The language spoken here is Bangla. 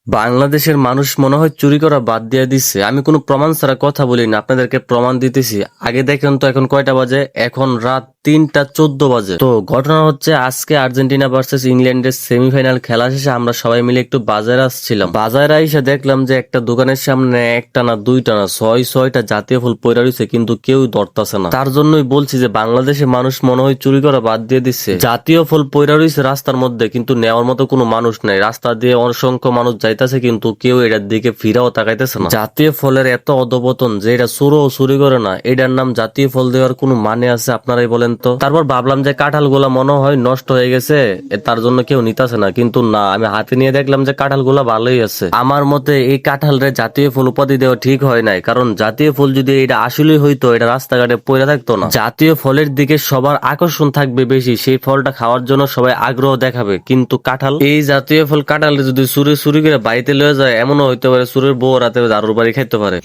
বাংলাদেশের মানুষ মনে হয় চুরি করা বাদ দিয়ে দিচ্ছে। আমি কোনো প্রমাণ ছাড়া কথা বলি না, আপনাদেরকে প্রমাণ দিতেছি। আগে দেখেন তো এখন কয়টা বাজে, এখন রাত 3টা 14 বাজে। তো ঘটনা হচ্ছে আজকে আর্জেন্টিনা ভার্সেস ইংল্যান্ডের সেমিফাইনাল খেলা শেষে আমরা সবাই মিলে একটু বাজারে আসছিলাম। বাজারে এসে দেখলাম যে একটা দোকানের সামনে একটা না দুইটা না ছয়টা জাতীয় ফুল পইড়া রইছে, কিন্তু কেউ ধরতাছে না। তার জন্যই বলছি যে বাংলাদেশের মানুষ মনে হয় চুরি করা বাদ দিয়ে দিচ্ছে। জাতীয় ফুল পইড়া রইছে রাস্তার মধ্যে, কিন্তু নেওয়ার মতো কোনো মানুষ নাই। রাস্তা দিয়ে অসংখ্য মানুষ যাইতেছে, কিন্তু কেউ এটার দিকে ফিরাও তাকাইতেছে না। জাতীয় ফলের এত অধপতন যে এটা চুরি করে না, এটার নাম জাতীয় ফল দেওয়ার কোনো মানে আছে? আপনারাই বলেন তো। তারপর ভাবলাম যে কাঁঠাল গুলা মনে হয় নষ্ট হয়ে গেছে, তার জন্য কেউ নিতেছে না, কিন্তু না, আমি হাতে নিয়ে দেখলাম যে কাঁঠাল গুলা ভালোই আছে। আমার মতে এই কাঁঠাল রে জাতীয় ফুল উপাধি দেওয়া ঠিক হয় নাই, কারণ জাতীয় ফুল যদি এটা আসলেই হইতো, এটা রাস্তাঘাটে পড়ে থাকতো না। জাতীয় ফলের দিকে সবার আকর্ষণ থাকবে বেশি, সেই ফলটা খাওয়ার জন্য সবাই আগ্রহ দেখাবে। কিন্তু কাঁঠাল, এই জাতীয় ফল কাঁঠাল যদি চুরি করে বাড়িতে লয়ে যায়, এমনও হইতে পারে চুরের বউ রাতে দারুর বাড়ি খাইতে পারে।